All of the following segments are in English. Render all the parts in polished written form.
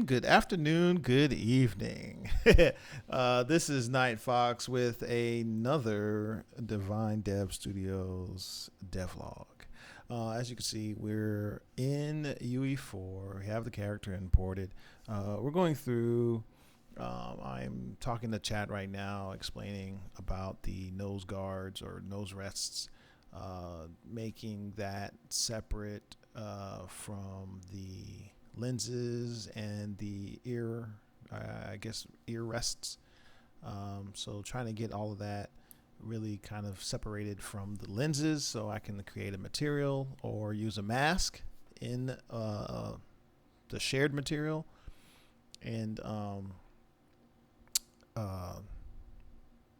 good afternoon, good evening. This is Night Fox with another Divine Dev Studios devlog. As you can see, we're in UE4. We have the character imported. We're going through. I'm talking to chat right now, explaining about the nose guards or nose rests, making that separate from the lenses and the ear, I guess ear rests. So trying to get all of that really kind of separated from the lenses so I can create a material or use a mask in the shared material. And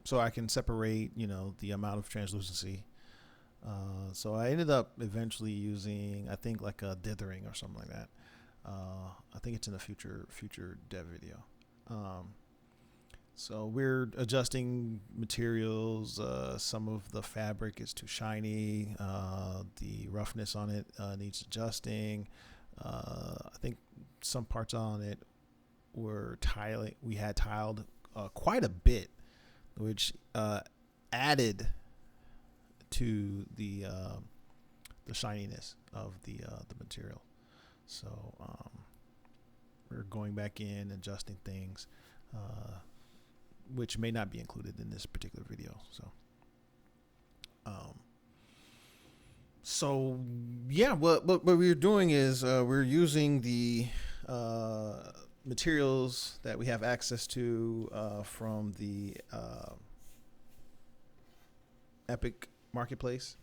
so I can separate, the amount of translucency. So I ended up eventually using, I think, like a dithering or something like that. I think it's in a future dev video. So we're adjusting materials. Some of the fabric is too shiny. The roughness on it needs adjusting. I think some parts on it were tiling. We had tiled quite a bit, which added to the shininess of the material. So we're going back in, adjusting things, which may not be included in this particular video. So yeah, what we're doing is we're using the materials that we have access to from the Epic Marketplace.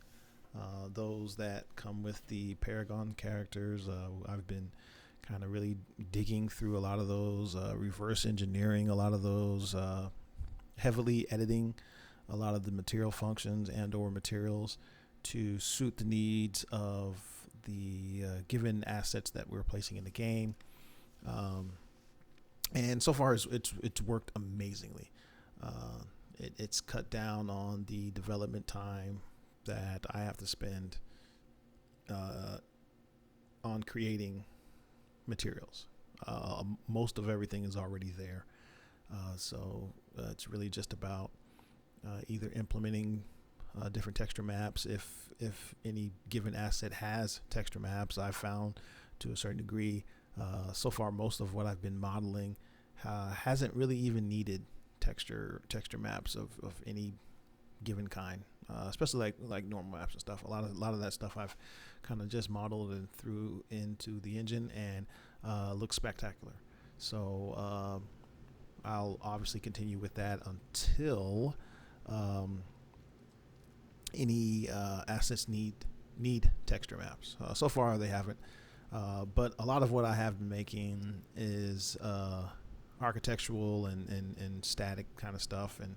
Those that come with the Paragon characters. I've been kind of really digging through a lot of those, reverse engineering a lot of those, heavily editing a lot of the material functions and or materials to suit the needs of the given assets that we're placing in the game. And so far it's worked amazingly. It's cut down on the development time that I have to spend on creating materials. Most of everything is already there. So it's really just about either implementing different texture maps. If any given asset has texture maps, I've found to a certain degree, so far most of what I've been modeling hasn't really even needed texture maps of any given kind, especially like normal maps and stuff. A lot of that stuff I've kind of just modeled and threw into the engine and looks spectacular. So I'll obviously continue with that until any assets need texture maps. So far they haven't, but a lot of what I have been making is architectural and static kind of stuff, and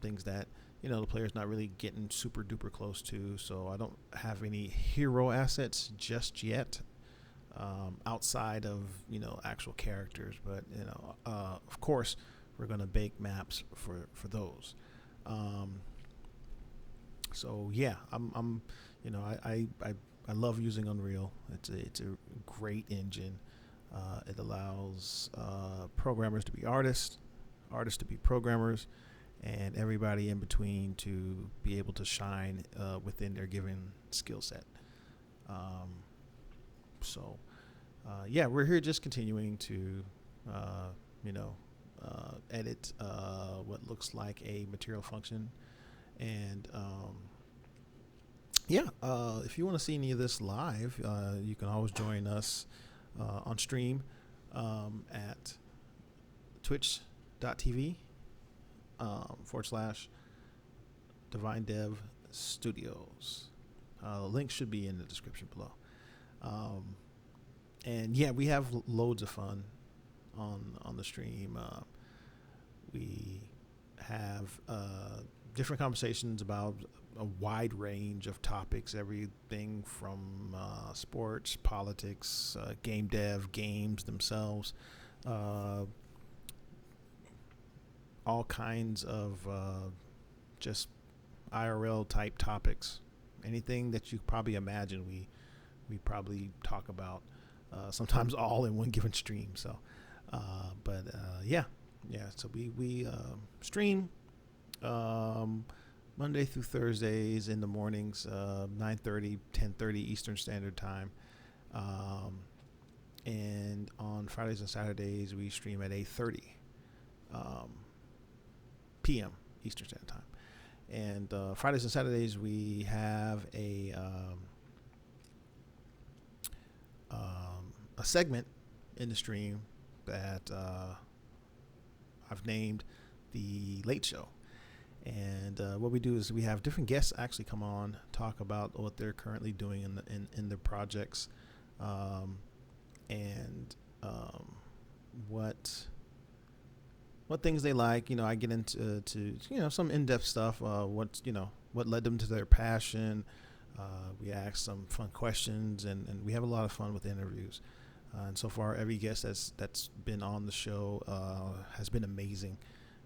things that the player's not really getting super duper close to. So I don't have any hero assets just yet, outside of actual characters, but of course we're going to bake maps for those. So yeah, I'm I love using Unreal. It's a great engine. It allows programmers to be artists to be programmers, and everybody in between to be able to shine within their given skill set. Yeah, we're here just continuing to, edit what looks like a material function. And if you want to see any of this live, you can always join us on stream at twitch.tv / Divine Dev Studios. The link should be in the description below. And yeah, we have loads of fun on the stream. We have different conversations about a wide range of topics, everything from sports, politics, game dev, games themselves, all kinds of just IRL type topics. Anything that you probably imagine, we probably talk about. sometimes all in one given stream. So, yeah. So we stream Monday through Thursdays in the mornings, 9:30, 10:30 Eastern Standard Time. And on Fridays and Saturdays, we stream at 8:30 p.m. Eastern Standard Time. And Fridays and Saturdays, we have a segment in the stream that I've named the Late Show. And what we do is we have different guests actually come on, talk about what they're currently doing in their projects, and what things they like. I get into some in-depth stuff. What led them to their passion. We ask some fun questions, and we have a lot of fun with the interviews. And so far, every guest that's been on the show has been amazing.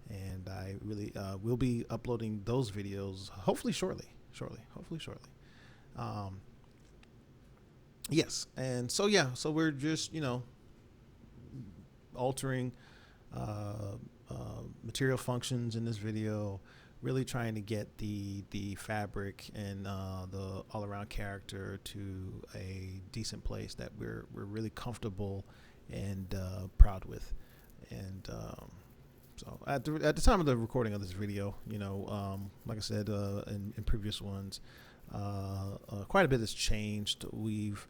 And I really will be uploading those videos hopefully shortly. Yes, and so we're just altering material functions in this video, really trying to get the fabric and the all-around character to a decent place that we're really comfortable and proud with. And so at the time of the recording of this video, like I said in previous ones, quite a bit has changed. We've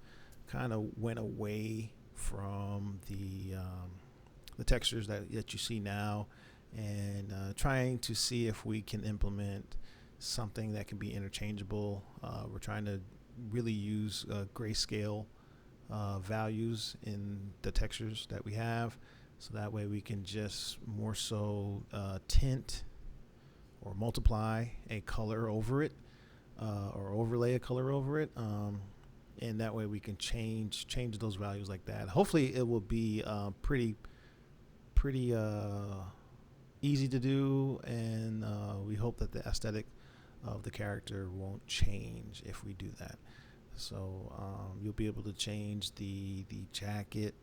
kind of went away from the textures that you see now, and trying to see if we can implement something that can be interchangeable. We're trying to really use grayscale values in the textures that we have, so that way we can just more so tint or multiply a color over it, or overlay a color over it, and that way we can change those values like that. Hopefully it will be pretty easy to do, and we hope that the aesthetic of the character won't change if we do that. So you'll be able to change the jacket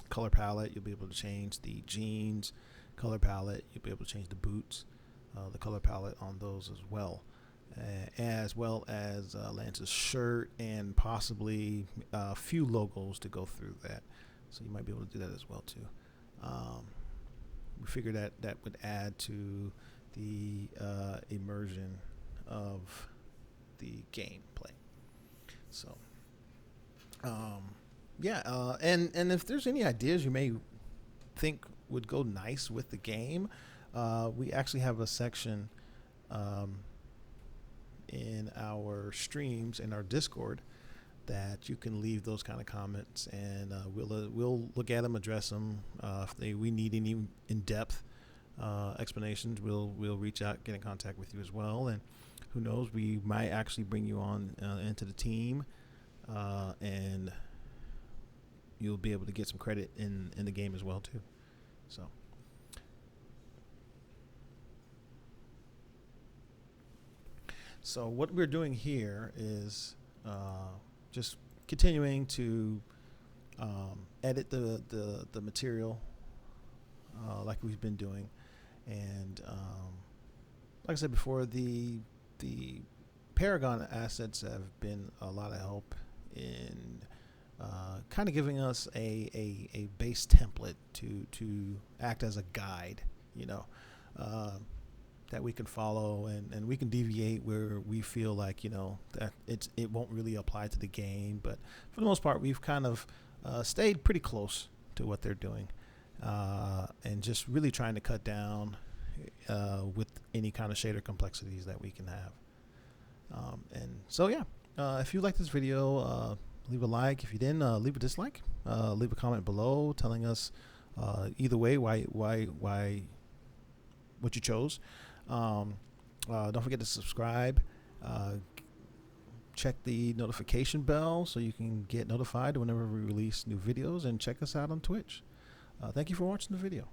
color palette. You'll be able to change the jeans color palette. You'll be able to change the boots, the color palette on those as well as Lance's shirt, and possibly a few logos to go through that. So you might be able to do that as well too. We figured that would add to the immersion of the gameplay. So, and if there's any ideas you may think would go nice with the game, we actually have a section in our streams in our Discord that you can leave those kind of comments, and we'll look at them, address them. If we need any in-depth explanations, we'll reach out, get in contact with you as well. And who knows, we might actually bring you on into the team, and you'll be able to get some credit in the game as well too. So what we're doing here is just continuing to edit the material like we've been doing, and like I said before, the Paragon assets have been a lot of help in kind of giving us a base template to act as a guide, that we can follow, and we can deviate where we feel like that it won't really apply to the game. But for the most part, we've kind of stayed pretty close to what they're doing, and just really trying to cut down with any kind of shader complexities that we can have. And so if you like this video, leave a like. If you didn't, leave a dislike. Leave a comment below telling us either way why what you chose. Don't forget to subscribe. Check the notification bell so you can get notified whenever we release new videos, and check us out on Twitch. Thank you for watching the video.